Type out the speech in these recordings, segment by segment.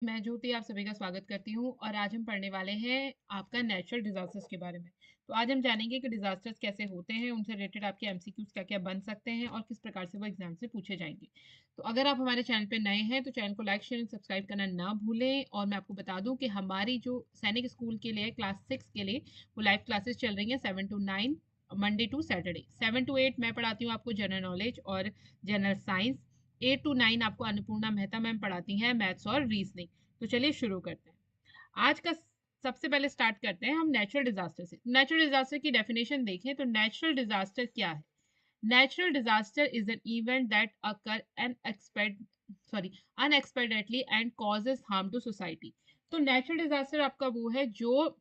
मैं ज्योति आप सभी का स्वागत करती हूँ और आज हम पढ़ने वाले हैं आपका नेचुरल डिजास्टर्स के बारे में। तो आज हम जानेंगे कि डिजास्टर्स कैसे होते हैं, उनसे रिलेटेड आपके एमसीक्यूज क्या क्या बन सकते हैं और किस प्रकार से वो एग्जाम से पूछे जाएंगे। तो अगर आप हमारे चैनल पे नए हैं तो चैनल को लाइक शेयर सब्सक्राइब करना ना भूलें। और मैं आपको बता दूं कि हमारी जो सैनिक स्कूल के लिए क्लास 6 के लिए वो लाइव क्लासेस चल रही हैं 7 to 9 Monday to Saturday. 7 to 8 मैं पढ़ाती हूँ आपको जनरल नॉलेज और जनरल साइंस। 8 to 9 आपको अन्नपूर्णा मेहता मैम पढ़ाती हैं मैथ्स और रीजनिंग। तो चलिए शुरू करते हैं। आज का सबसे पहले स्टार्ट करते हैं हम नेचुरल डिजास्टर से। नेचुरल डिजास्टर की डेफिनेशन देखें तो नेचुरल डिजास्टर क्या है। Natural disaster is an event that occur unexpectedly and causes harm to society. तो नेचुरल डिजास्टर आपका वो है जो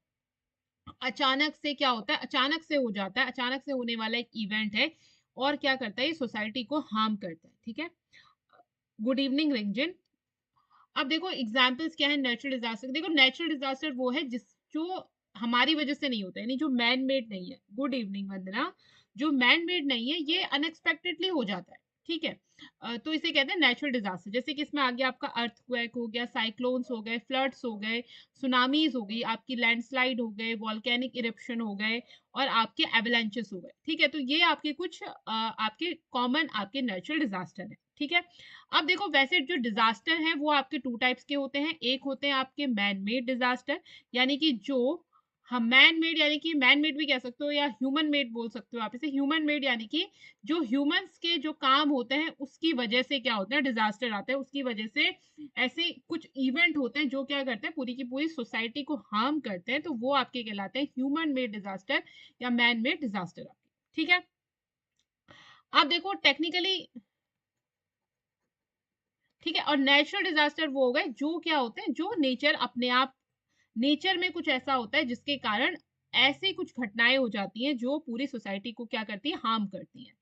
अचानक से क्या होता है, अचानक से हो जाता है, अचानक से होने वाला एक इवेंट है और क्या करता है, सोसाइटी को हार्म करता है। ठीक है। Good evening Rinjan. अब देखो एग्जाम्पल्स क्या है नेचुरल डिजास्टर। देखो नेचुरल डिजास्टर वो है जिस जो हमारी वजह से नहीं होता है, यानी जो मैन मेड नहीं है। गुड इवनिंग वंदना। जो मैन मेड नहीं है ये अनएक्सपेक्टेडली हो जाता है। ठीक है। तो इसे कहते हैं नेचुरल डिजास्टर। जैसे कि इसमें आ गया आपका अर्थक्वेक हो गया, साइक्लोन्स हो गए, फ्लड्स हो गए, सुनामीज हो गई, आपकी लैंडस्लाइड हो गए, वॉल्केनिक इरप्शन हो गए और आपके एवलांचेस हो गए। ठीक है। तो ये आपके कुछ आपके कॉमन आपके नेचुरल डिजास्टर है। ठीक है। अब देखो वैसे जो डिजास्टर है वो आपके टू टाइप्स के होते हैं। एक होते हैं आपके मैन मेड डिजास्टर, यानी कि जो हम मैन मेड, यानी कि मैन मेड भी कह सकते हो या ह्यूमन मेड बोल सकते हो आप इसे। ह्यूमन मेड यानी कि जो ह्यूमंस के जो काम होते हैं उसकी वजह से क्या होता है, डिजास्टर आता है। उसकी वजह से ऐसे कुछ इवेंट होते हैं जो क्या करते हैं, पूरी की पूरी सोसाइटी को हार्म करते हैं। तो वो आपके कहलाते हैं ह्यूमन मेड डिजास्टर या मैन मेड डिजास्टर आपके। ठीक है। अब देखो टेक्निकली, ठीक है, और नेचुरल डिजास्टर वो हो गए जो क्या होते हैं, जो नेचर अपने आप, नेचर में कुछ ऐसा होता है जिसके कारण ऐसी कुछ घटनाएं हो जाती हैं जो पूरी सोसाइटी को क्या करती है, हार्म करती हैं।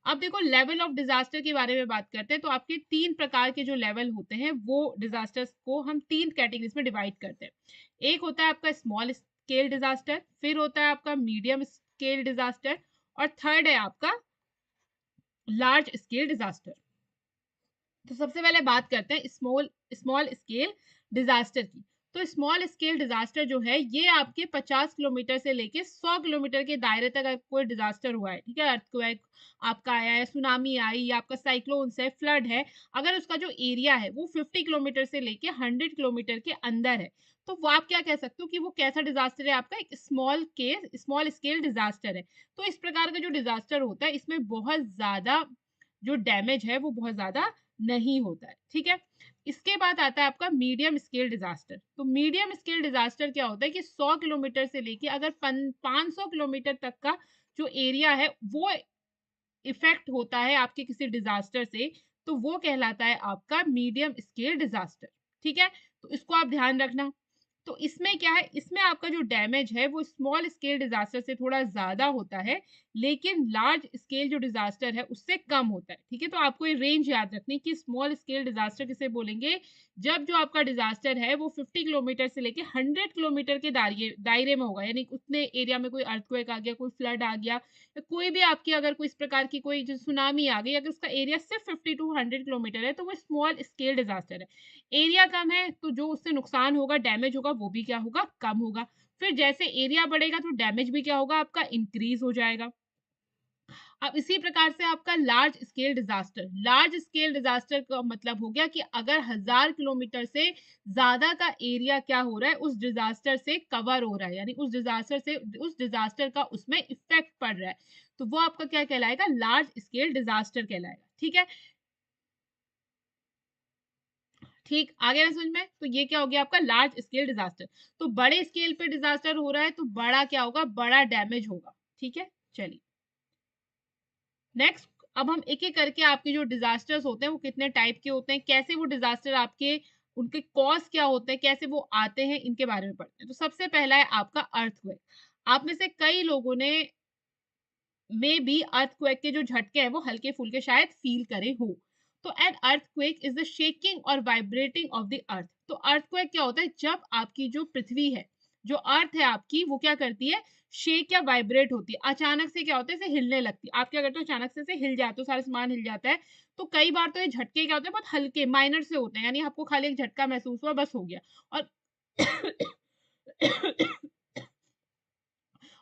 अब देखो लेवल ऑफ डिजास्टर के बारे में बात करते हैं तो आपके 3 प्रकार के जो लेवल होते हैं वो डिजास्टर्स को हम 3 कैटेगरीज में डिवाइड करते हैं। एक होता है आपका स्मॉल स्केल डिजास्टर, फिर होता है आपका मीडियम स्केल डिजास्टर और थर्ड है आपका लार्ज स्केल डिजास्टर। तो सबसे पहले बात करते हैं स्मॉल स्मॉल स्केल डिजास्टर की। तो स्मॉल स्केल डिजास्टर जो है ये आपके 50 किलोमीटर से लेके 100 किलोमीटर के दायरे तक अगर कोई डिजास्टर हुआ है, ठीक है, अर्थक्वेक आपका आया है, सुनामी आई या आपका साइक्लोन है, फ्लड है, अगर उसका जो एरिया है वो 50 किलोमीटर से लेके 100 किलोमीटर के अंदर है, तो वो आप क्या कह सकते हो कि वो कैसा डिजास्टर है, आपका एक स्मॉल स्केल डिजास्टर है। तो इस प्रकार का जो डिजास्टर होता है इसमें बहुत ज्यादा जो डैमेज है वो बहुत ज्यादा नहीं होता है। ठीक है। इसके बाद आता है आपका मीडियम स्केल डिजास्टर। तो मीडियम स्केल डिजास्टर क्या होता है कि 100 किलोमीटर से लेके अगर 500 किलोमीटर तक का जो एरिया है वो इफेक्ट होता है आपके किसी डिजास्टर से, तो वो कहलाता है आपका मीडियम स्केल डिजास्टर। ठीक है। तो इसको आप ध्यान रखना। तो इसमें क्या है, इसमें आपका जो डैमेज है वो स्मॉल स्केल डिजास्टर से थोड़ा ज्यादा होता है, लेकिन लार्ज स्केल जो डिजास्टर है उससे कम होता है। ठीक है। तो आपको ये रेंज याद रखनी कि स्मॉल स्केल डिजास्टर किसे बोलेंगे, जब जो आपका डिजास्टर है वो 50 किलोमीटर से लेके 100 किलोमीटर के दायरे में होगा, यानी उतने एरिया में कोई अर्थक्वेक आ गया, कोई फ्लड आ गया, या कोई भी आपकी अगर कोई इस प्रकार की कोई जो सुनामी आ गई, अगर उसका एरिया सिर्फ 50 to 100 किलोमीटर है तो वो स्मॉल स्केल डिजास्टर है। एरिया कम है तो जो उससे नुकसान होगा, डैमेज होगा, वो भी क्या होगा, कम होगा। फिर जैसे एरिया बढ़ेगा तो डैमेज भी क्या होगा, आपका इंक्रीज हो जाएगा। अब इसी प्रकार से आपका large scale disaster, large scale disaster का मतलब हो गया कि अगर 1000 किलोमीटर से ज्यादा का एरिया क्या हो रहा है, उस डिजास्टर से कवर हो रहा है, यानी उस डिजास्टर का उसमें इफेक्ट पड़ रहा है, तो वो आपका क्या कहलाएगा, लार्ज स्केल डिजास्टर कहलाएगा। ठीक है। ठीक, आ गया ना समझ में। तो ये क्या हो गया आपका लार्ज स्केल डिजास्टर। तो बड़े स्केल पे डिजास्टर हो रहा है तो बड़ा क्या होगा, बड़ा डैमेज होगा। ठीक है। चलिए नेक्स्ट। अब हम एक एक करके आपके जो डिजास्टर्स होते हैं वो कितने टाइप के होते हैं, कैसे वो डिजास्टर आपके, उनके कॉज क्या होते हैं, कैसे वो आते हैं, इनके बारे में पढ़ते हैं। तो सबसे पहला है आपका अर्थक्वेक। आप में से कई लोगों ने में भी अर्थक्वेक के जो झटके हैं वो हल्के फुल्के शायद फील करे हो। तो an earthquake is the shaking और वाइब्रेटिंग ऑफ द अर्थ। तो अर्थक्वेक क्या होता है, जब आपकी जो पृथ्वी है, जो अर्थ है आपकी, वो क्या करती है, शेक या वाइब्रेट होती है, अचानक से क्या होता है, इसे हिलने लगती है। आप क्या करते हो, अचानक से इसे हिल जाते हो, सारा सामान हिल जाता है। तो कई बार तो ये झटके क्या होते हैं, बहुत हल्के माइनर से होते हैं, यानी आपको खाली एक झटका महसूस हुआ, बस हो गया। और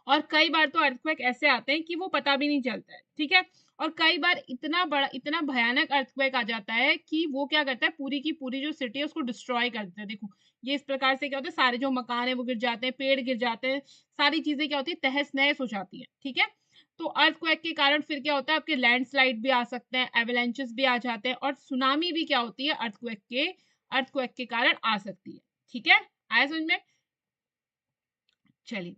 और कई बार तो अर्थक्वेक ऐसे आते हैं कि वो पता भी नहीं चलता है, ठीक है? और कई बार इतना बड़ा, इतना भयानक अर्थक्वेक आ जाता है कि वो क्या करता है, पूरी की पूरी जो सिटी है उसको डिस्ट्रॉय कर देता है। देखो, ये इस प्रकार से क्या होता है, सारे जो मकान हैं वो गिर जाते हैं, पेड़ गिर जाते हैं, सारी चीज़ें क्या होती है, तहस-नहस हो जाती हैं, ठीक है? तो अर्थक्वेक के कारण फिर क्या होता है, आपके लैंडस्लाइड भी आ सकते हैं, एवलांचेस भी आ जाते हैं, और सुनामी भी क्या होती है, अर्थक्वेक के कारण आ सकती है, ठीक है? आया समझ में? चलिए।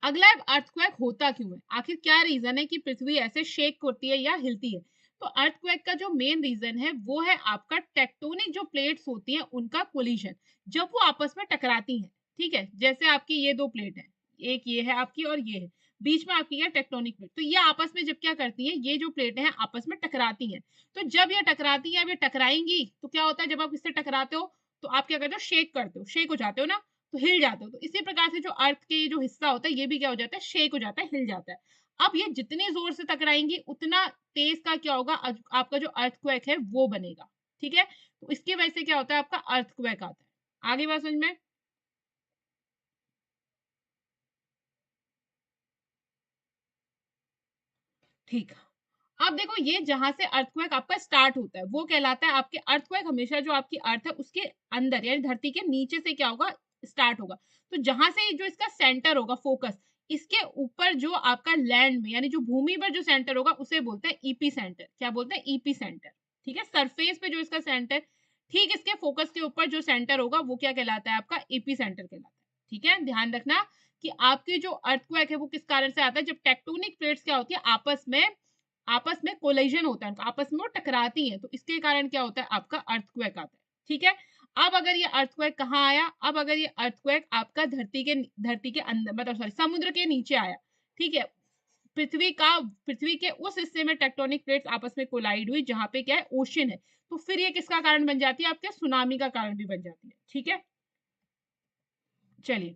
अगला अर्थक्वेक होता क्यों है? आखिर क्या रीजन है कि पृथ्वी ऐसे शेक होती है या हिलती है? तो अर्थक्वेक का जो मेन रीजन है वो है आपका टेक्टोनिक जो प्लेट्स होती हैं उनका कोलिजन, जब वो आपस में टकराती हैं, ठीक है? जैसे आपकी ये दो प्लेट है, एक ये है आपकी और ये है, बीच में आपकी है टेक्टोनिक प्लेट। तो ये आपस में जब क्या करती हैं, ये जो प्लेटें हैं आपस में टकराती हैं। तो जब ये टकराती हैं, अब ये टकराएंगी तो क्या होता है, जब आप इससे टकराते हो तो आप क्या करते हो, शेक करते हो, शेक हो जाते हो ना, तो हिल जाते हो। तो इसी प्रकार से जो अर्थ के जो हिस्सा होता है ये भी क्या हो जाता है, शेक हो जाता है, हिल जाता है। अब ये जितनी जोर से टकराएंगी उतना तेज का क्या होगा, आपका जो अर्थक्वेक है वो बनेगा, ठीक है? तो इसकी वजह से क्या होता है, आपका अर्थक्वेक आता है। आगे बात समझ में? ठीक। अब देखो, ये जहां से अर्थक्वेक आपका स्टार्ट होता है वो कहलाता है, आपके अर्थक्वेक हमेशा जो आपकी अर्थ है उसके अंदर यानी धरती के नीचे से क्या होगा, स्टार्ट होगा। तो जहां से जो इसका सेंटर होगा, फोकस, इसके ऊपर जो आपका लैंड में यानी जो भूमि पर जो सेंटर होगा उसे बोलते हैं ईपी सेंटर। क्या बोलते हैं, ईपी सेंटर, ठीक है? सरफेस पे जो इसका सेंटर, ठीक इसके फोकस के ऊपर जो सेंटर होगा वो क्या कहलाता है, आपका ईपी सेंटर कहलाता है, ठीक है? ध्यान रखना कि आपकी जो अर्थक्वेक है वो किस कारण से आता है, जब टेक्टोनिक प्लेट्स क्या होती है, आपस में कोलिजन होता है, उनका आपस में वो टकराती हैं, तो इसके कारण क्या होता है, आपका अर्थक्वेक आता है, ठीक है? अब अगर ये अर्थक्वेक कहाँ आया, अब अगर ये अर्थक्वेक आपका धरती के अंदर, मतलब सॉरी, समुद्र के नीचे आया, ठीक है? पृथ्वी के उस हिस्से में टेक्टोनिक प्लेट्स आपस में कोलाइड हुई जहां पे क्या है, ओशन है, तो फिर ये किसका कारण बन जाती है, आपके सुनामी का कारण भी बन जाती है, ठीक है? चलिए।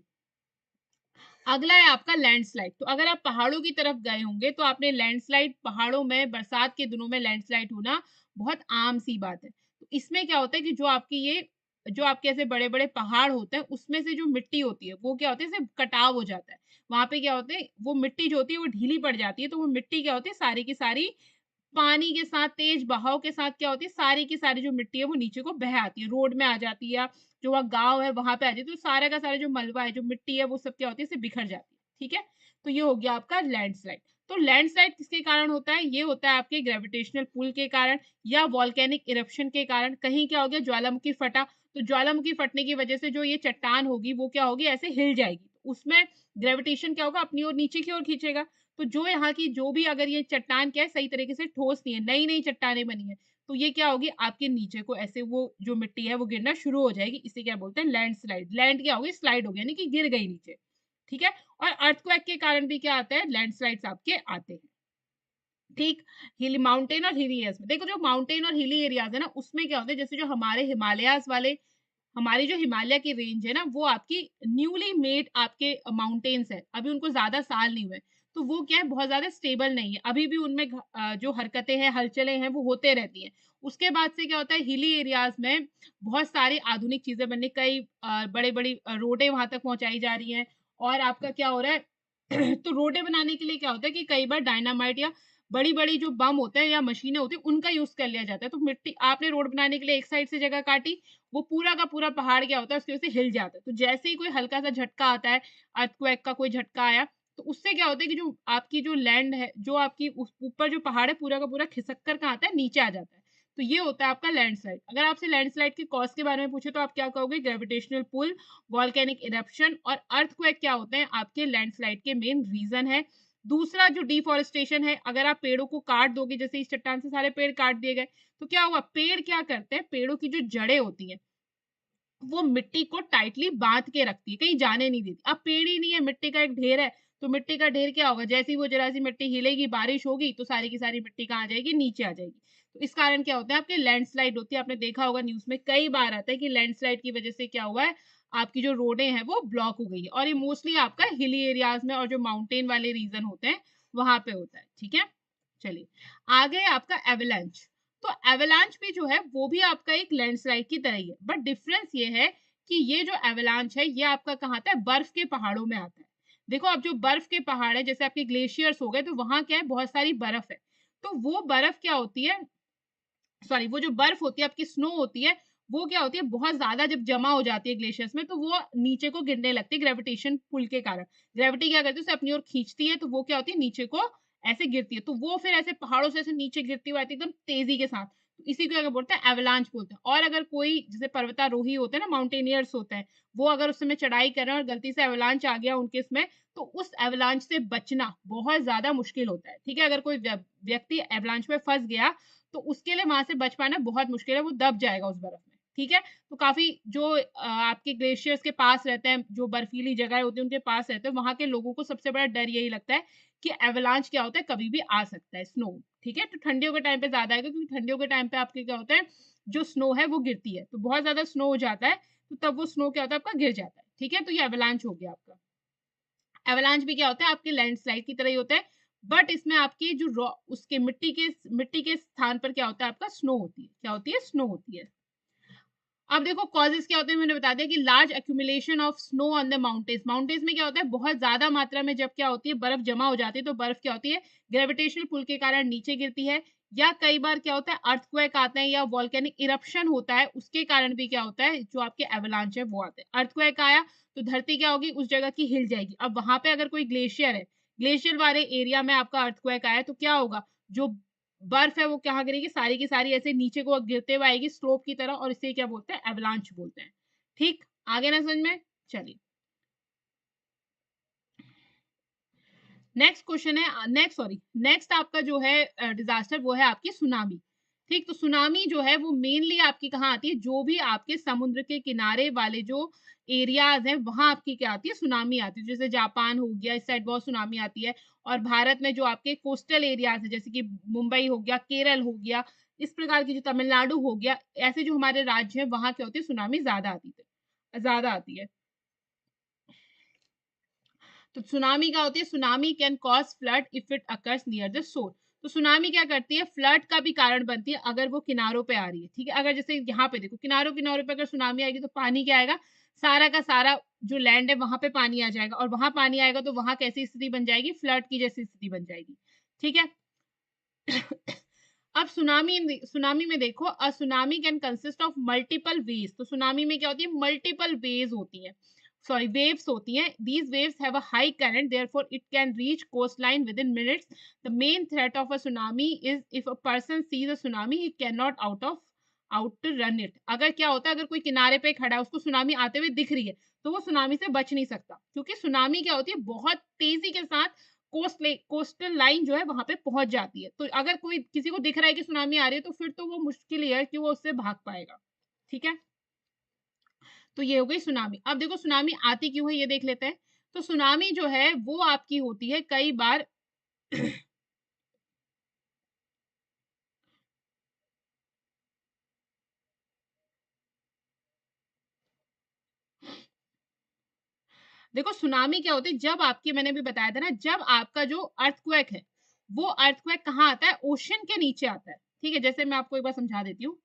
अगला है आपका लैंडस्लाइड। तो अगर आप पहाड़ों की तरफ गए होंगे तो आपने लैंडस्लाइड, पहाड़ों में बरसात के दिनों में लैंडस्लाइड होना बहुत आम सी बात है। तो इसमें क्या होता है कि जो आपके ऐसे बड़े-बड़े पहाड़ होते हैं उसमें से जो मिट्टी होती है वो क्या होती है, ऐसे कटाव हो जाता है। वहाँ पे क्या होता है, वो मिट्टी जो होती है वो ढीली पड़ जाती है, तो वो मिट्टी क्या होती है, सारी की सारी पानी के साथ, तेज बहाव के साथ क्या होती है, सारी की सारी जो मिट्टी है वो नीचे को बह आती है, रोड में आ जाती है, या जो वहाँ गाँव है वहाँ पे आ जाती है, तो सारा का सारा जो मलबा है, जो मिट्टी है, वो सब क्या होती है, इससे बिखर जाती है, ठीक है? तो ये हो गया आपका लैंडस्लाइड। तो लैंडस्लाइड किसके कारण होता है? ये होता है आपके ग्रेविटेशनल पुल के कारण या वोल्केनिक इरप्शन के कारण। कहीं क्या हो गया, ज्वालामुखी फटा, तो ज्वालामुखी फटने की वजह से जो ये चट्टान होगी वो क्या होगी, ऐसे हिल जाएगी। उसमें ग्रेविटेशन क्या होगा, अपनी ओर नीचे की ओर खींचेगा। तो जो यहाँ की जो भी, अगर ये चट्टान क्या है, सही तरीके से ठोस नहीं है, नई-नई चट्टानें बनी है, तो ये क्या होगी, आपके नीचे को ऐसे वो जो मिट्टी है वो गिरना शुरू हो जाएगी। इसे क्या बोलते हैं, लैंडस्लाइड। लैंड क्या होगी, स्लाइड हो गया, यानी कि गिर गई नीचे, ठीक है? और अर्थक्वेक के कारण भी क्या आता है, लैंडस्लाइड्स आपके आते हैं। ठीक, हिल माउंटेन और हिली एरियाज़ में। देखो, जो माउंटेन और हिली एरियाज़ है ना, उसमें क्या होता है, जैसे जो हमारे हिमालयाज़ वाले, हमारी जो हिमालय की रेंज है ना, वो आपकी न्यूली मेड आपके माउंटेन्स है। अभी उनको ज़्यादा साल नहीं हुए। तो वो क्या है, बहुत ज़्यादा स्टेबल नहीं है। अभी भी उनमें जो हरकतें हैं, हलचलें हैं, वो होते रहती हैं। उसके बाद से क्या होता है, हिली एरियाज़ में बहुत सारी आधुनिक चीज़ें बनने, कई बड़ी-बड़ी रोडें वहाँ तक पहुँचाई जा रही हैं, और आपका क्या हो रहा है तो रोडें बनाने के लिए क्या होता है कि कई बार डायनामाइट या बड़ी-बड़ी जो बम होते हैं या मशीनें होती हैं, उनका यूज़ कर लिया जाता है। तो मिट्टी आपने रोड बनाने के लिए एक साइड से जगह काटी, वो पूरा का पूरा पहाड़ क्या होता है, उसकी वजह से हिल जाता है। तो जैसे ही कोई हल्का-सा झटका आता है, अर्थक्वेक का कोई झटका आया, तो उससे क्या होता है कि जो आपकी जो लैंड है, जो आपकी उस ऊपर जो पहाड़ है, पूरा का पूरा खिसक कर कहाँ आता है, नीचे आ जाता है। तो ये होता है आपका लैंडस्लाइड। अगर आपसे लैंडस्लाइड के कॉज़ के बारे में पूछे तो आप क्या कहोगे? ग्रेविटेशनल पुल, वोल्केनिक इरप्शन और अर्थक्वेक क्या होते हैं, आपके लैंडस्लाइड के मेन रीज़न है। दूसरा जो डिफॉरेस्टेशन है, अगर आप पेड़ों को काट दोगे, जैसे इस चट्टान से सारे पेड़ काट दिए गए, तो क्या हुआ? पेड़ क्या करते हैं, पेड़ों की जो जड़ें होती हैं, वो मिट्टी को टाइटली बाँध के रखती है, कहीं जाने नहीं देती। अब पेड़ ही नहीं है, मिट्टी का एक ढेर है, तो मिट्टी का ढेर क्या होगा, जैसे ही वो ज़रा-सी मिट्टी हिलेगी, बारिश होगी, तो सारी की सारी मिट्टी कहाँ आ जाएगी, नीचे आ जाएगी। तो इस कारण क्या होता है, आपके लैंडस्लाइड होती है। आपने देखा होगा न्यूज़ में कई बार आता है कि लैंडस्लाइड की वज़ह से क्या हुआ है, आपकी जो रोडें हैं वो ब्लॉक हो गई है, और ये मोस्टली आपका हिली एरियाज में और जो माउंटेन वाले रीजन होते हैं वहां पे होता है। ठीक है, चलिए आगे आपका एवलांच। तो एवलांच भी जो है वो भी आपका एक लैंडस्लाइड की तरह ही है, बट डिफरेंस ये है कि ये जो एवलांच है ये आपका कहाँ आता है, बर्फ के पहाड़ों में आता है। देखो अब जो बर्फ के पहाड़ है जैसे आपके ग्लेशियर्स हो गए, तो वहां क्या है, बहुत सारी बर्फ है। तो वो बर्फ क्या होती है, सॉरी वो जो बर्फ होती है आपकी स्नो होती है, वो क्या होती है बहुत ज्यादा जब जमा हो जाती है ग्लेशियर्स में, तो वो नीचे को गिरने लगती है ग्रेविटेशन पुल के कारण। ग्रेविटी क्या करती है, उसे अपनी ओर खींचती है, तो वो क्या होती है नीचे को ऐसे गिरती है, तो वो फिर ऐसे पहाड़ों से ऐसे नीचे गिरती हुई आती है एकदम तेजी के साथ। तो इसी को क्या बोलते हैं, एवलांच बोलते हैं। और अगर कोई जैसे पर्वतारोही होते हैं ना, माउंटेनियर्स होते हैं, वो अगर उस समय चढ़ाई कर रहे हैं और गलती से एवलांच आ गया उनके इसमें, तो उस एवलांच से बचना बहुत ज्यादा मुश्किल होता है। ठीक है, अगर कोई व्यक्ति एवलांच में फंस गया तो उसके लिए वहां से बच पाना बहुत मुश्किल है, वो दब जाएगा उस बर्फ में। ठीक है, तो काफी जो आपके ग्लेशियर्स के पास रहते हैं, जो बर्फीली जगह होती है उनके पास रहते हैं, वहां के लोगों को सबसे बड़ा डर यही लगता है कि एवलांच क्या होता है, कभी भी आ सकता है स्नो। ठीक है, तो ठंडियों के टाइम पे ज्यादा आएगा, क्योंकि ठंडियों के टाइम पे आपके क्या होता है, जो स्नो है वो गिरती है, तो बहुत ज्यादा स्नो हो जाता है, तो तब वो स्नो क्या होता है आपका गिर जाता है। ठीक है, तो ये एवलांच हो गया आपका। एवलांच भी क्या होता है, आपके लैंडस्लाइड की तरह ही होता है, बट इसमें आपकी जो उसके मिट्टी के स्थान पर क्या होता है, आपका स्नो होती है। क्या होती है, स्नो होती है। अब देखो कॉजेस क्या होते हैं, मैंने बता दिया कि large accumulation of snow on the mountains. Mountains में क्या होता है, बहुत ज्यादा मात्रा में जब क्या होती है बर्फ जमा हो जाती है, तो बर्फ क्या होती है ग्रेविटेशनल पुल के कारण नीचे गिरती है, या कई बार क्या होता है अर्थक्वेक आते हैं या वॉल्केनिक इरप्शन होता है, उसके कारण भी क्या होता है जो आपके एवलांच है वो आते हैं। अर्थक्वेक आया तो धरती क्या होगी, उस जगह की हिल जाएगी। अब वहां पे अगर कोई ग्लेशियर है, ग्लेशियर वाले एरिया में आपका अर्थक्वेक आया, तो क्या होगा, जो बर्फ है वो कहाँ गिरेगी, सारी की सारी ऐसे नीचे को गिरते हुए आएगी स्लोप की तरह, और इसे क्या बोलते हैं, एवलांच बोलते हैं। ठीक, आगे ना समझ में, चलिए नेक्स्ट क्वेश्चन है, नेक्स्ट आपका जो है डिजास्टर, वो है आपकी सुनामी। ठीक, तो सुनामी जो है वो मेनली आपकी कहाँ आती है, जो भी आपके समुद्र के किनारे वाले जो एरियाज हैं वहां आपकी क्या आती है, सुनामी आती है। जैसे जापान हो गया, इस साइड बहुत सुनामी आती है, और भारत में जो आपके कोस्टल एरियाज है जैसे कि मुंबई हो गया, केरल हो गया, इस प्रकार की जो तमिलनाडु हो गया, ऐसे जो हमारे राज्य है वहां क्या होती है, सुनामी ज्यादा आती है। तो सुनामी क्या होती है, tsunami can cause flood if it occurs near the shore. तो सुनामी क्या करती है, फ्लड का भी कारण बनती है अगर वो किनारों पे आ रही है। ठीक है, अगर जैसे यहाँ पे देखो किनारों किनारों पे अगर सुनामी आएगी, तो पानी क्या आएगा, सारा का सारा जो लैंड है वहां पे पानी आ जाएगा, और वहां पानी आएगा तो वहां कैसी स्थिति बन जाएगी, फ्लड की जैसी स्थिति बन जाएगी। ठीक है, अब सुनामी में देखो, अ tsunami can consist of multiple waves. तो सुनामी में क्या होती है, मल्टीपल वेव्स होती है, सॉरी वेव्स होती हैं। These waves have a high current, therefore it can reach coastline within minutes. The main threat of a tsunami is if a person sees a tsunami he can not out to run it. अगर क्या होता है, अगर कोई किनारे पे खड़ा है, उसको सुनामी आते हुए दिख रही है, तो वो सुनामी से बच नहीं सकता, क्योंकि सुनामी क्या होती है बहुत तेजी के साथ कोस्टल लाइन जो है वहां पे पहुंच जाती है। तो अगर कोई किसी को दिख रहा है कि सुनामी आ रही है, तो फिर तो वो मुश्किल ही है कि वो उससे भाग पाएगा। ठीक है, तो ये हो गई सुनामी। अब देखो सुनामी आती क्यों है ये देख लेते हैं। तो सुनामी जो है वो आपकी होती है कई बार देखो सुनामी क्या होती है, जब आपकी मैंने भी बताया था ना, जब आपका जो अर्थक्वेक है, वो अर्थक्वेक कहाँ आता है, ओशन के नीचे आता है। ठीक है, जैसे मैं आपको एक बार समझा देती हूँ।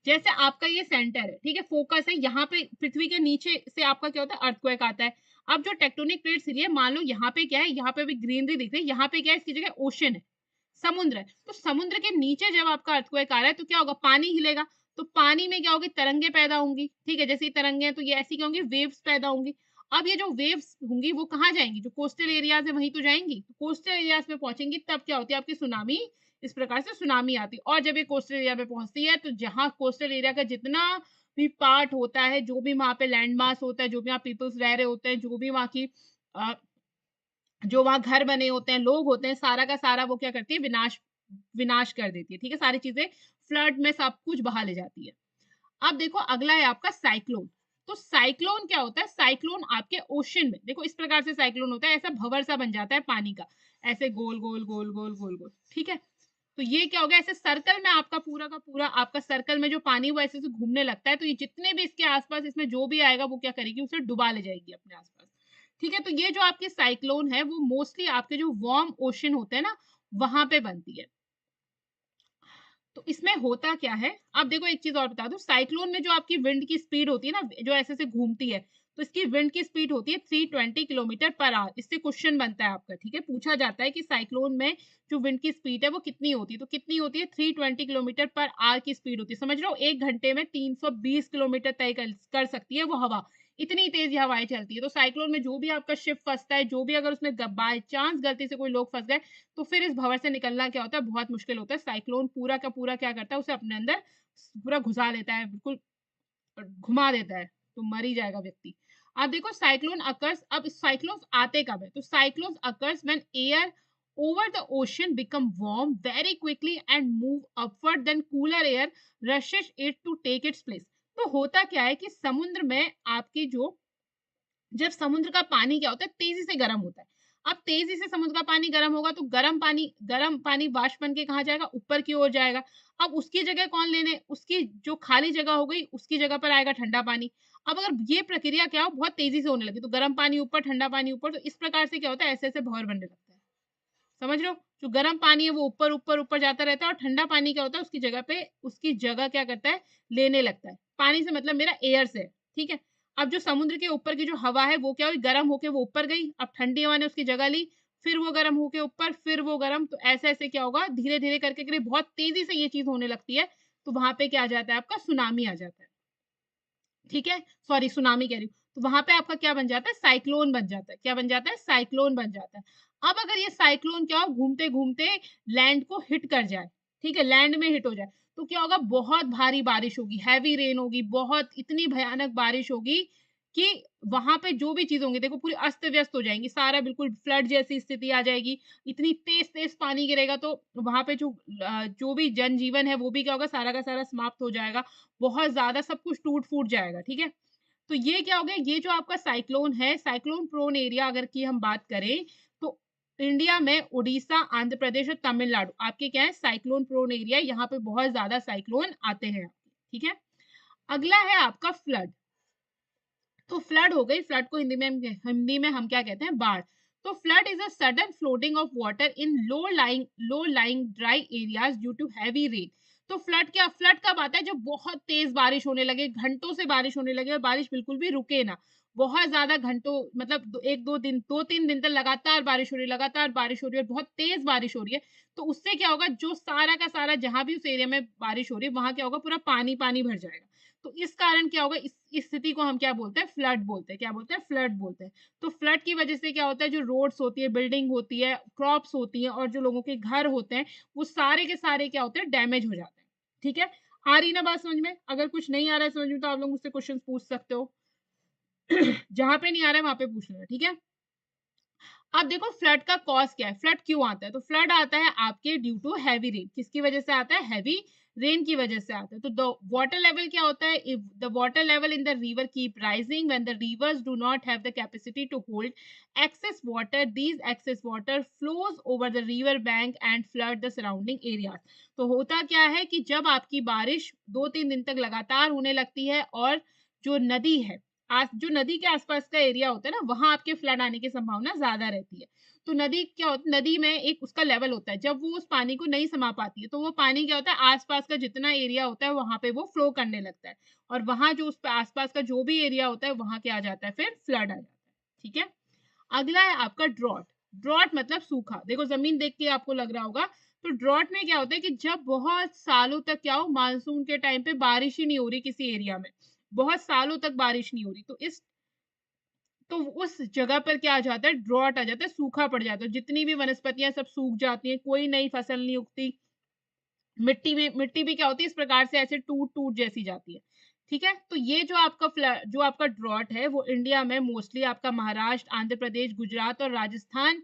जैसे आपका ये सेंटर है, ठीक है, फोकस है यहाँ पे, पृथ्वी के नीचे से आपका क्या होता है, अर्थक्वेक आता है। अब जो टेक्टोनिक प्लेट्स हिली है, मान लो यहाँ पे क्या है, यहाँ पे भी ग्रीनरी दिख रही है, यहाँ पे क्या है, इसकी जगह ओशन है, समुद्र है। तो समुद्र के नीचे जब आपका अर्थक्वेक आ रहा है, तो क्या होगा, पानी हिलेगा, तो पानी में क्या होगी, तरंगे पैदा होंगी। ठीक है, जैसे तरंगे हैं तो ये ऐसी क्या होंगी, वेव्स पैदा होंगी। अब ये जो वेव्स होंगी वो कहाँ जाएंगी, जो कोस्टल एरियाज है वहीं तो जाएंगी, तो कोस्टल एरियाज में पहुंचेंगी, तब क्या होती है आपकी सुनामी। इस प्रकार से सुनामी आती है। और जब ये कोस्टल एरिया में पहुंचती है, तो जहां कोस्टल एरिया का जितना भी पार्ट होता है, जो भी वहां पे लैंड मास होता है, जो भी वहां पीपल्स रह रहे होते हैं, जो भी वहां की जो वहां घर बने होते हैं, लोग होते हैं, सारा का सारा वो क्या करती है, विनाश विनाश कर देती है। ठीक है, सारी चीजें फ्लड में सब कुछ बहा ले जाती है। अब देखो अगला है आपका साइक्लोन। तो साइक्लोन क्या होता है, साइक्लोन आपके ओशन में, देखो इस प्रकार से साइक्लोन होता है, ऐसा भंवर सा बन जाता है पानी का, ऐसे गोल गोल गोल गोल गोल गोल। ठीक है, तो ये क्या हो गया, ऐसे सर्कल में आपका पूरा का पूरा आपका सर्कल में जो पानी वो ऐसे से घूमने लगता है, तो ये जितने भी इसके आसपास इसमें जो भी आएगा वो क्या करेगी, उसे डुबा ले जाएगी अपने आसपास। ठीक है, तो ये जो आपकी साइक्लोन है वो मोस्टली आपके जो वार्म ओशन होते हैं ना, वहां पे बनती है। तो इसमें होता क्या है, अब देखो एक चीज और बता दूं, साइक्लोन में जो आपकी विंड की स्पीड होती है ना, जो ऐसे से घूमती है, तो इसकी विंड की स्पीड होती है 320 किलोमीटर पर आवर। इससे क्वेश्चन बनता है आपका, ठीक है, पूछा जाता है कि साइक्लोन में जो विंड की स्पीड है वो कितनी होती है, तो कितनी होती है, 320 किलोमीटर पर आवर की स्पीड होती है। समझ लो, एक घंटे में 320 किलोमीटर तय कर सकती है वो हवा, इतनी तेज ये हवाएं चलती है। तो साइक्लोन में जो भी आपका शिप फंसता है, जो भी अगर उसमें बाय चांस गलती से कोई लोग फंस गए, तो फिर इस भंवर से निकलना क्या होता है, बहुत मुश्किल होता है। साइक्लोन पूरा का पूरा क्या करता है, उसे अपने अंदर पूरा घुसा लेता है, बिल्कुल घुमा देता है, तो मर ही जाएगा व्यक्ति। अब देखो साइक्लोन अकर्स, अब साइक्लोन आते कब है, तो cyclone occurs when air over the ocean become warm very quickly and move upward, then cooler air rushes it to take its place। तो होता क्या है कि समुद्र में आपकी जो, जब समुद्र का पानी क्या होता है, तेजी से गर्म होता है। अब तेजी से समुद्र का पानी गर्म होगा, तो गर्म पानी वाष्प बन के कहाँ जाएगा, ऊपर की ओर जाएगा। अब उसकी जगह कौन लेने, उसकी जो खाली जगह हो गई उसकी जगह पर आएगा ठंडा पानी। अब अगर ये प्रक्रिया क्या हो, बहुत तेजी से होने लगी, तो गर्म पानी ऊपर ठंडा पानी ऊपर, तो इस प्रकार से क्या होता है, ऐसे ऐसे भंवर बनने लगता है। समझ रहे हो, जो गर्म पानी है वो ऊपर ऊपर ऊपर जाता रहता है, और ठंडा पानी क्या होता है, उसकी जगह पे उसकी जगह क्या करता है, लेने लगता है। पानी से मतलब मेरा एयर से, ठीक है। अब जो समुद्र के ऊपर की जो हवा है वो क्या हुई, गर्म होके वो ऊपर गई, अब ठंडी हवा ने उसकी जगह ली, फिर वो गर्म होके ऊपर, फिर वो गर्म, तो ऐसे ऐसे क्या होगा, धीरे धीरे करके बहुत तेजी से ये चीज होने लगती है। तो वहां पे क्या आ जाता है, आपका सुनामी आ जाता है। ठीक है, सॉरी सुनामी कह रही हूँ। तो वहां पे आपका क्या बन जाता है, साइक्लोन बन जाता है। क्या बन जाता है, साइक्लोन बन जाता है। अब अगर ये साइक्लोन क्या हो, घूमते घूमते लैंड को हिट कर जाए, ठीक है, लैंड में हिट हो जाए, तो क्या होगा, बहुत भारी बारिश होगी, हैवी रेन होगी, बहुत इतनी भयानक बारिश होगी कि वहां पे जो भी चीज होंगी देखो पूरी अस्त व्यस्त हो जाएंगी, सारा बिल्कुल फ्लड जैसी स्थिति आ जाएगी। इतनी तेज तेज पानी गिरेगा, तो वहां पे जो भी जनजीवन है वो भी क्या होगा, सारा का सारा समाप्त हो जाएगा। बहुत ज़्यादा सब कुछ टूट-फूट जाएगा, ठीक है? तो ये क्या हो गया, ये जो आपका साइक्लोन है, साइक्लोन प्रोन एरिया अगर की हम बात करें, तो इंडिया में उड़ीसा, आंध्र प्रदेश और तमिलनाडु आपके क्या है, साइक्लोन प्रोन एरिया, यहाँ पे बहुत ज़्यादा साइक्लोन आते हैं, ठीक है? अगला है आपका फ्लड। तो फ्लड हो गई, फ्लड को हिंदी में हम क्या कहते हैं, बाढ़। तो flood is a sudden floating of water in low lying dry areas due to heavy rain. तो फ्लड कब आता है, जब बहुत तेज बारिश होने लगे, घंटों से बारिश होने लगे और बारिश बिल्कुल भी रुके ना, बहुत ज्यादा घंटों मतलब एक दो दिन, दो तीन दिन तक लगातार बारिश हो रही है, लगातार बारिश हो रही है, बहुत तेज बारिश हो रही है। तो उससे क्या होगा, जो सारा का सारा जहां भी उस एरिया में बारिश हो रही है वहां क्या होगा, पूरा पानी पानी भर जाएगा। तो इस कारण क्या होगा, इस स्थिति को हम क्या बोलते हैं, फ्लड बोलते हैं। क्या बोलते हैं, फ्लड बोलते हैं। तो फ्लड की वजह से क्या होता है, जो रोड्स होती है, बिल्डिंग होती है, क्रॉप्स होती हैं और जो लोगों के घर होते हैं, वो सारे के सारे क्या होते हैं, डैमेज हो जाते हैं। ठीक है, आ रही ना बात समझ में? अगर कुछ नहीं आ रहा है समझ में तो आप लोग मुझसे क्वेश्चन पूछ सकते हो। जहां पे नहीं आ रहा है वहां पे पूछ लेना, ठीक है। अब देखो फ्लड का कॉज क्या है, फ्लड क्यों आता है, तो फ्लड आता है आपके ड्यू टू हैवी रेन। किसकी वजह से आता है, हैवी रेन की वजह से आता है। तो द वाटर लेवल क्या होता है, if the water level in the river keep rising when the rivers do not have the capacity to hold excess water, these excess water flows over the river bank and flood the surrounding areas। तो होता क्या है कि जब आपकी बारिश दो तीन दिन तक लगातार होने लगती है और जो नदी है, जो नदी के आसपास का एरिया होता है ना, वहां आपके फ्लड आने की संभावना ज्यादा रहती है। तो नदी क्या होती है, नदी में एक उसका लेवल होता है, जब वो उस पानी को नहीं समा पाती है, तो वो पानी क्या होता है, आसपास का जितना एरिया होता है वहां पे वो फ्लो करने लगता है, और वहां जो उस आसपास का जो भी एरिया होता है वहां क्या आ जाता है, फिर फ्लड आ जाता है। ठीक है, अगला है आपका ड्रॉट। ड्रॉट मतलब सूखा। देखो जमीन देख के आपको लग रहा होगा, तो ड्रॉट में क्या होता है कि जब बहुत सालों तक क्या हो, मानसून के टाइम पे बारिश ही नहीं हो रही किसी एरिया में, बहुत सालों तक बारिश नहीं हो रही, तो उस जगह पर क्या आ जाता है, ड्रॉट आ जाता है, सूखा पड़ जाता है, जितनी भी वनस्पतियां सब सूख जाती हैं, कोई नई फसल नहीं उगती, मिट्टी भी क्या होती है इस प्रकार से ऐसे टूट टूट जैसी जाती है। ठीक है, तो ये जो आपका ड्रॉट है वो इंडिया में मोस्टली आपका महाराष्ट्र, आंध्र प्रदेश, गुजरात और राजस्थान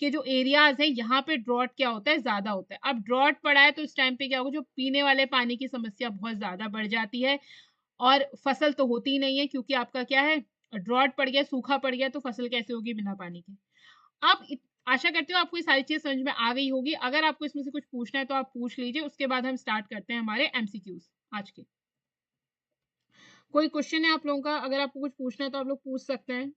के जो एरियाज है, यहाँ पे ड्रॉट क्या होता है, ज्यादा होता है। अब ड्रॉट पड़ा है तो इस टाइम पे क्या होगा, जो पीने वाले पानी की समस्या बहुत ज्यादा बढ़ जाती है, और फसल तो होती ही नहीं है, क्योंकि आपका क्या है, ड्रॉट पड़ गया, सूखा पड़ गया, तो फसल कैसे होगी बिना पानी के। अब आशा करती हूँ आपको ये सारी चीज़ समझ में आ गई होगी। अगर आपको इसमें से कुछ पूछना है तो आप पूछ लीजिए, उसके बाद हम स्टार्ट करते हैं हमारे एमसीक्यूज़ आज के। कोई क्वेश्चन है आप लोगों का? अगर आपको कुछ पूछना है तो आप लोग पूछ सकते हैं।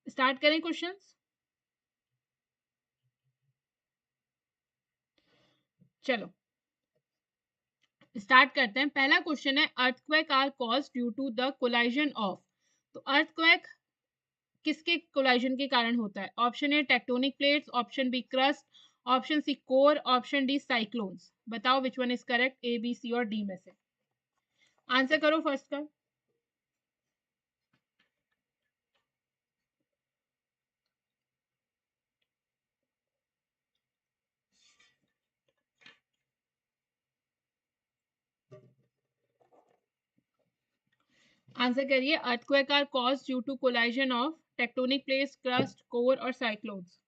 स्टार्ट करें क्वेश्चंस? चलो स्टार्ट करते हैं। पहला क्वेश्चन है, earthquake are caused due to the collision of. तो अर्थक्वेक किसके कोलाइजन के कारण होता है? Option A tectonic plates, option B crust, option C core, option D cyclones. बताओ which one is correct, A B C और D में से। आंसर करो फर्स्ट का। आंसर करिए। Earthquake are caused due to collision of tectonic plates, crust, core और cyclones.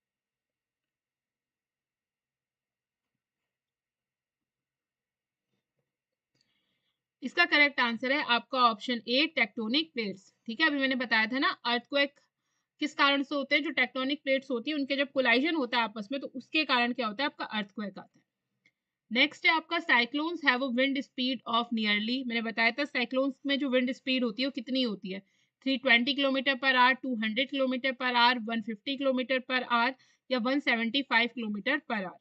इसका correct answer है आपका ऑप्शन ए टेक्टोनिक प्लेट्स। ठीक है, अभी मैंने बताया था ना अर्थक्वेक किस कारण से होते हैं, जो टेक्टोनिक प्लेट्स होती है उनके जब कोलाइजन होता है आपस में तो उसके कारण क्या होता है, आपका अर्थक्वेक आता है। नेक्स्ट है आपका cyclones have a wind speed of nearly. मैंने बताया था साइक्लोन्स में जो विंड स्पीड होती है वो कितनी होती है, 320 kilometre per our, 200 kilometre per our, 150 kilometre per our या 175 kilometre per our.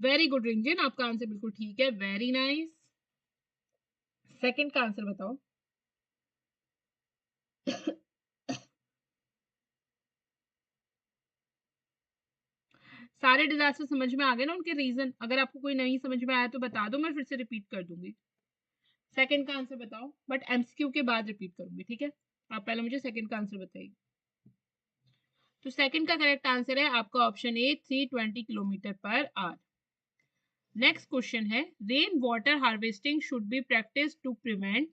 Very good Rinzin, आपका आंसर बिल्कुल ठीक है, वेरी नाइस। सेकंड का आंसर बताओ। सारे डिजास्टर समझ में आ गए ना उनके रीजन? अगर आपको कोई नहीं समझ में आया तो बता दो, मैं फिर से रिपीट कर दूंगी। सेकंड का आंसर बताओ, बट एमसीक्यू के बाद रिपीट करूंगी, ठीक है? आप पहले मुझे सेकंड का आंसर बताइए। तो सेकंड का करेक्ट आंसर है आपका option A 320 kilometre per hour. Next question है, rain water harvesting should be practice to prevent.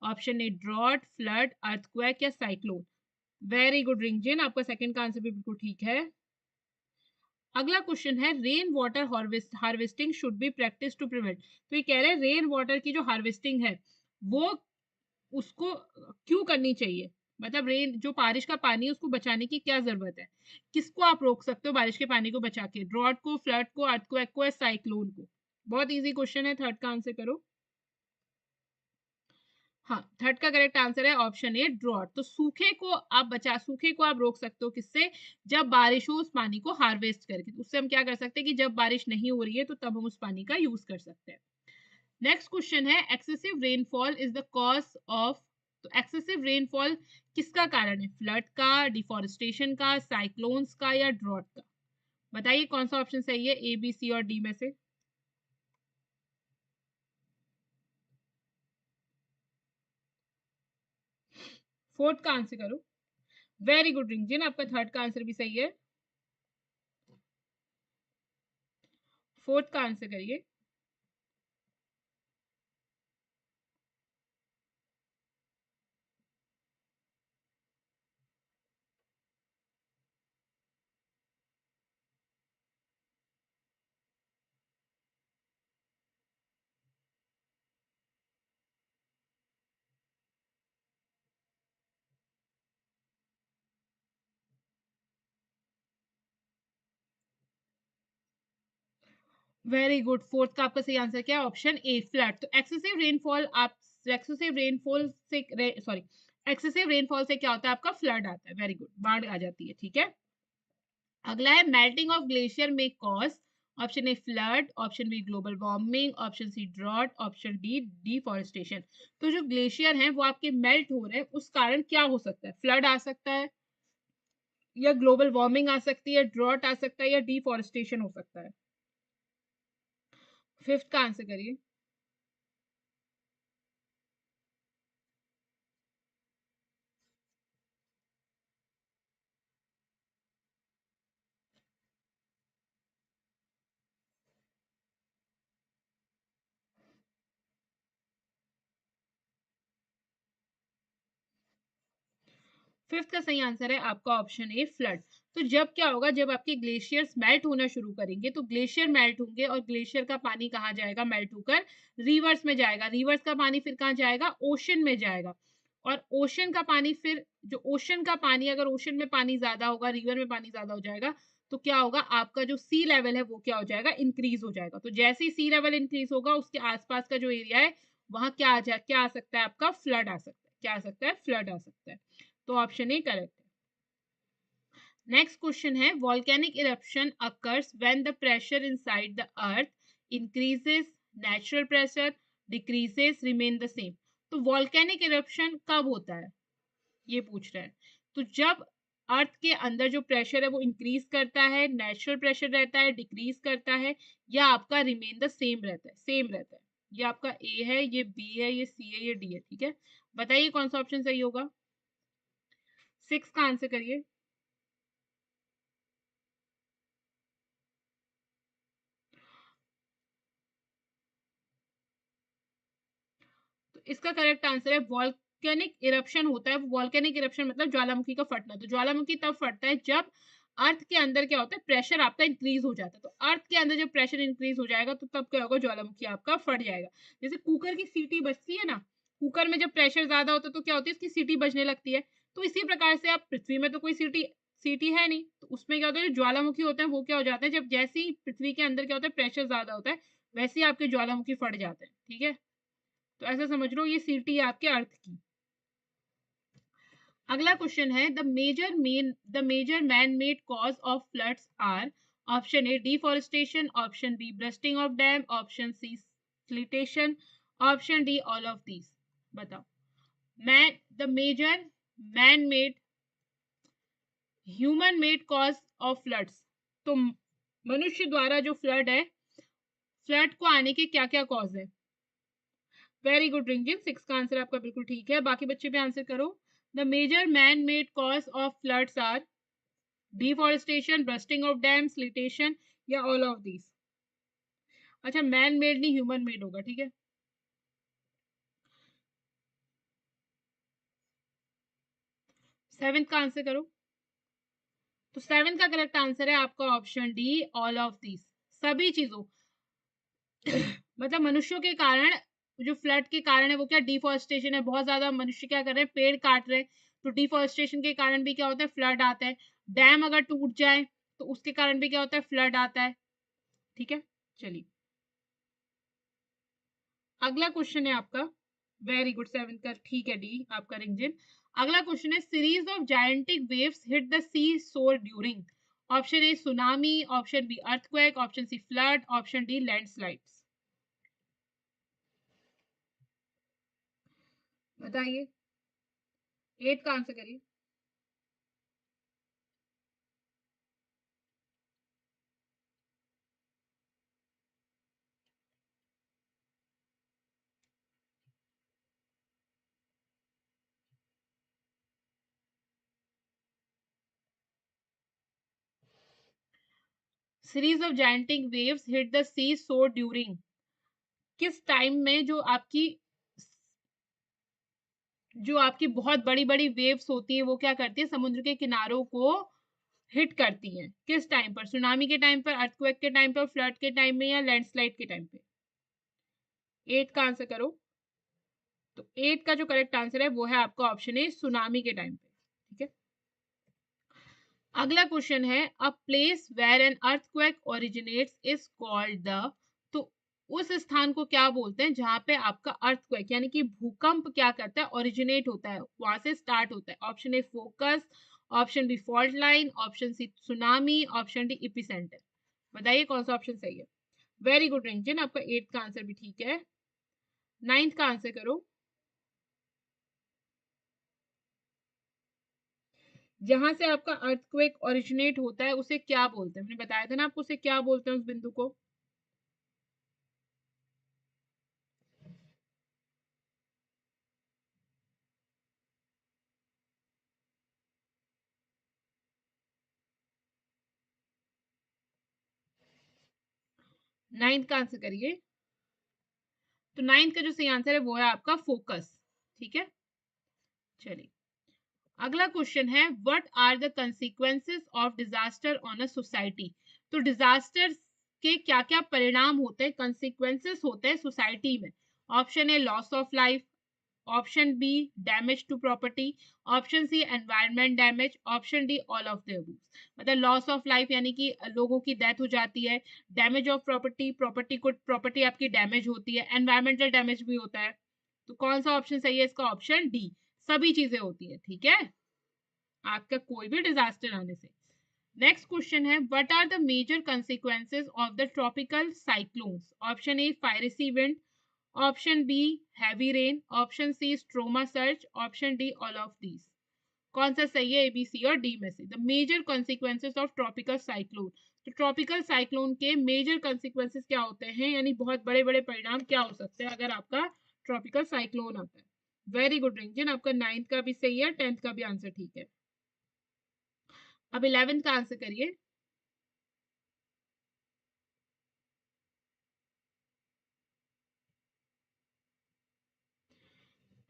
Option A drought, flood, earthquake या साइक्लोन। वेरी गुड रिंजन, आपका सेकंड का आंसर भी बिल्कुल ठीक है। अगला क्वेश्चन है, rain water harvesting should be practice to prevent. तो ये कह रहे हैं रेन वाटर की जो हार्वेस्टिंग है वो उसको क्यों करनी चाहिए, मतलब रेन जो बारिश का पानी है उसको बचाने की क्या जरूरत है? किसको आप रोक सकते हो बारिश के पानी को बचा के? ड्रॉट को, फ्लड को, अर्थक्वेक को या साइक्लोन को? बहुत इजी क्वेश्चन है, थर्ड का आंसर करो। हाँ, थर्ड का करेक्ट आंसर है ऑप्शन ए ड्रॉट। तो सूखे को आप रोक सकते हो किससे? जब बारिश हो उस पानी को हार्वेस्ट करके। तो उससे हम क्या कर सकते हैं कि जब बारिश नहीं हो रही है तो तब हम उस पानी का यूज कर सकते हैं। नेक्स्ट क्वेश्चन है, excessive rainfall is the cause of. तो एक्सेसिव रेनफॉल किसका कारण है? फ्लड का, डिफॉरेस्टेशन का, साइक्लोन्स का या ड्रॉट का? बताइए कौन सा ऑप्शन सही है, ए बी सी और डी में से। फोर्थ का आंसर करो। वेरी गुड रिंजन, आपका थर्ड का आंसर भी सही है। फोर्थ का आंसर करिए। वेरी गुड, फोर्थ का आपका सही आंसर क्या है? Option A flood. तो एक्सेसिव रेनफॉल आप एक्सेसिव रेनफॉल से सॉरी एक्सेसिव रेनफॉल से क्या होता है, आपका फ्लड आता है। वेरी गुड, बाढ़ आ जाती है, ठीक है। अगला है, मेल्टिंग ऑफ ग्लेशियर में cause. Option A flood, option B global warming, option C drought, option D deforestation. तो जो ग्लेशियर हैं वो आपके मेल्ट हो रहे हैं, उस कारण क्या हो सकता है? फ्लड आ सकता है या ग्लोबल वार्मिंग आ सकती है, ड्रॉट आ सकता है या डिफॉरेस्टेशन हो सकता है। फिफ्थ का आंसर करिए। फिफ्थ का सही आंसर है आपका ऑप्शन ए फ्लड। तो जब क्या होगा, जब आपके ग्लेशियर्स मेल्ट होना शुरू करेंगे तो ग्लेशियर मेल्ट होंगे और ग्लेशियर का पानी कहाँ जाएगा, मेल्ट होकर रिवर्स में जाएगा। रिवर्स का पानी फिर कहाँ जाएगा, ओशन में जाएगा। और ओशन का पानी फिर, जो ओशन का पानी, अगर ओशन में पानी ज्यादा होगा, रिवर में पानी ज्यादा हो जाएगा, तो क्या होगा, आपका जो सी लेवल है वो क्या हो जाएगा, इंक्रीज हो जाएगा। तो जैसे ही सी लेवल इंक्रीज होगा, उसके आसपास का जो एरिया है वहां क्या आ सकता है, आपका फ्लड आ सकता है। क्या आ सकता है, फ्लड आ सकता है। तो ऑप्शन ए करेक्ट है। नेक्स्ट क्वेश्चन है, volcanic eruption occurs when the pressure inside the earth increases, natural pressure decreases, remain the same। तो volcanic eruption कब होता है, ये पूछ रहा है। तो जब अर्थ के अंदर जो प्रेशर है वो इंक्रीज करता है, नेचुरल प्रेशर रहता है, डिक्रीज करता है, या आपका रिमेन द सेम रहता है, सेम रहता है। ये आपका ए है, ये बी है, ये सी है, ये डी है। ठीक है, बताइए कौन सा ऑप्शन सही होगा। 6 का आंसर करिए। तो इसका करेक्ट आंसर है, वॉल्केनिक इरप्शन होता है। वॉल्केनिक इरप्शन मतलब ज्वालामुखी का फटना। तो ज्वालामुखी तब फटता है जब अर्थ के अंदर क्या होता है, प्रेशर आपका इंक्रीज हो जाता है। तो अर्थ के अंदर जब प्रेशर इंक्रीज हो जाएगा तो तब क्या होगा, ज्वालामुखी आपका फट जाएगा। जैसे कुकर की सीटी बजती है ना, कुकर में जब प्रेशर ज्यादा होता है तो क्या होती है, इसकी सीटी बजने लगती है। तो इसी प्रकार से आप, पृथ्वी में तो कोई सीटी सीटी है नहीं, तो उसमें क्या होता है, जो ज्वालामुखी होते हैं वो क्या हो जाते हैं, जब जैसे ही पृथ्वी के अंदर क्या होता है, प्रेशर ज्यादा होता है, वैसे ही आपके ज्वालामुखी फट जाते हैं। ठीक है, तो ऐसा समझ लो ये सीटी है आपके अर्थ की। अगला क्वेश्चन है, the major man made cause of floods are, option A deforestation, option B bursting of dam, option C siltation, option D all of these. बताओ। Man the major man made human made cause of floods, तो मनुष्य द्वारा जो flood है, flood को आने के क्या क्या कॉज है। वेरी गुड रिंकिन, 6 का आंसर आपका बिल्कुल ठीक है। बाकी बच्चे भी आंसर करो। The major man made cause of floods are deforestation, bursting of dam, siltation, या ऑल ऑफ दीज। अच्छा, मैन मेड नहीं, ह्यूमन मेड होगा। ठीक है, 7 का आंसर करो। तो 7 का करेक्ट आंसर है आपका option D, all of these. सभी चीजों मतलब मनुष्यों के कारण, जो फ्लड के कारण है वो क्या, डिफॉरेस्टेशन है। बहुत ज्यादा मनुष्य क्या कर रहे हैं, पेड़ काट रहे हैं, तो डिफॉरेस्टेशन के कारण भी क्या होता है, फ्लड आता है। डैम अगर टूट जाए तो उसके कारण भी क्या होता है, फ्लड आता है। ठीक है, चलिए अगला क्वेश्चन है आपका। वेरी गुड, 7 का ठीक है, डी आपका रिंगजिन। अगला क्वेश्चन है, series of gigantic waves hit the sea shore during, option A tsunami, option B earthquake, option C flood, option D landslides. बताइए, 8 का आंसर करिए। Series of gigantic waves hit the sea shore during, किस time में जो आपकी बहुत बड़ी बड़ी वेव्स होती है वो क्या करती है, समुद्र के किनारों को हिट करती हैं। किस टाइम पर, सुनामी के टाइम पर, अर्थक्वेक के टाइम पर, फ्लड के टाइम में, या लैंडस्लाइड के टाइम पे। 8 का आंसर करो। तो 8 का जो करेक्ट आंसर है वो है आपका ऑप्शन ए, सुनामी के टाइम पे। ठीक है, अगला क्वेश्चन है, a place where an earthquake originates is called the, तो उस स्थान को क्या बोलते हैं जहां पे आपका अर्थक्वेक यानी कि भूकंप क्या करता है, ओरिजिनेट होता है, वहां से स्टार्ट होता है। Option A focus, option B fault line, option C tsunami, option D epicentre. बताइए कौन सा ऑप्शन सही है। वेरी गुड रिंचन, आपका 8 का आंसर भी ठीक है। 9 का आंसर करो। जहां से आपका अर्थक्वेक ओरिजिनेट होता है उसे क्या बोलते हैं, मैंने बताया था ना आपको, उसे क्या बोलते हैं उस बिंदु को। 9 का आंसर करिए। तो 9 का जो सही आंसर है वो है आपका फोकस। ठीक है, चलिए अगला क्वेश्चन है what are the consequences of disaster on a society. तो डिजास्टर के क्या क्या परिणाम होते हैं, कंसिक्वेंसेस होते हैं सोसाइटी में। Option A loss of life, option B damage to property, option C environment damage, option D all of the above. मतलब लॉस ऑफ लाइफ यानी कि लोगों की डेथ हो जाती है, डैमेज ऑफ प्रॉपर्टी, प्रॉपर्टी आपकी डैमेज होती है, एनवायरमेंटल डैमेज भी होता है। तो कौन सा ऑप्शन सही है इसका? ऑप्शन डी, सभी चीजें होती है। ठीक है, आपका कोई भी डिजास्टर आने से। नेक्स्ट क्वेश्चन है what are the major consequences of the tropical cyclones. Option A piracy wind, option B heavy rain, option C storm surge, option D all of these. कौन सा सही है ए बी सी और D में से? The major consequences of tropical cyclone. तो tropical cyclone के major consequences क्या होते हैं, यानी बहुत बड़े बड़े परिणाम क्या हो सकते हैं अगर आपका ट्रॉपिकल साइक्लोन आता है। वेरी गुड रिंजन, आपका 9th का भी सही है, 10th का भी आंसर ठीक है। अब 11th का आंसर करिए।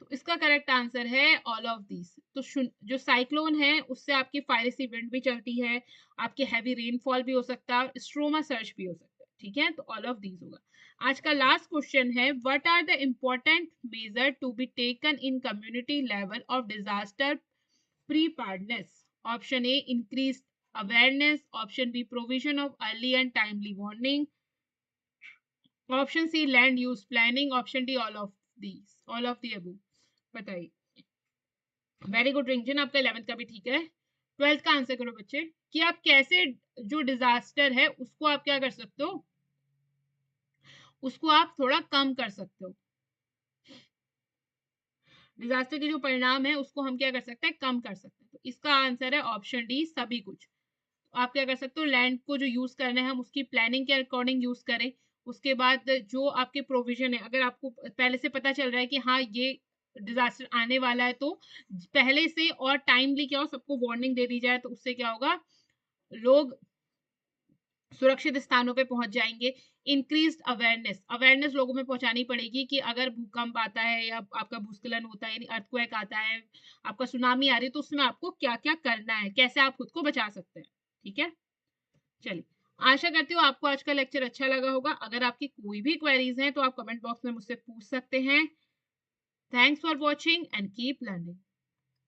तो इसका करेक्ट आंसर है ऑल ऑफ दीज। तो जो साइक्लोन है उससे आपकी फायरेसी विंड भी चलती है, आपके हैवी रेनफॉल भी हो सकता है, और स्ट्रोमा सर्च भी हो सकता है। ठीक है, तो ऑल ऑफ दीज होगा। आज का लास्ट क्वेश्चन है what are the important measure to be taken in community level of disaster preparedness. Option A increase awareness, option B provision of early and timely warning, option C land use planning, option D all of these, all of the above. बताइए। Very good Rinzin, आपका 11th का भी ठीक है। 12th का answer करो बच्चे कि आप कैसे जो डिजास्टर है उसको आप क्या कर सकते हो, उसको आप थोड़ा कम कर सकते हो। डिजास्टर के जो परिणाम है उसको हम क्या कर सकते हैं, कम कर सकते हैं। तो इसका आंसर है ऑप्शन डी सभी कुछ। तो आप क्या कर सकते हो, लैंड को जो यूज करना है हम उसकी प्लानिंग के अकॉर्डिंग यूज करें। उसके बाद जो आपके प्रोविजन है, अगर आपको पहले से पता चल रहा है कि हाँ ये डिजास्टर आने वाला है, तो पहले से और टाइमली क्या हो सबको वार्निंग दे दी जाए, तो उससे क्या होगा, लोग सुरक्षित स्थानों पे पहुंच जाएंगे। इंक्रीज्ड अवेयरनेस, अवेयरनेस लोगों में पहुंचानी पड़ेगी कि अगर भूकंप आता है या आपका भूस्खलन होता है यानी अर्थक्वेक आता है, आपका सुनामी आ रही है, तो उसमें आपको क्या क्या करना है, कैसे आप खुद को बचा सकते हैं। ठीक है, चलिए, आशा करती हूँ आपको आज का लेक्चर अच्छा लगा होगा। अगर आपकी कोई भी क्वेरीज हैं तो आप कमेंट बॉक्स में मुझसे पूछ सकते हैं। Thanks for watching and keep learning.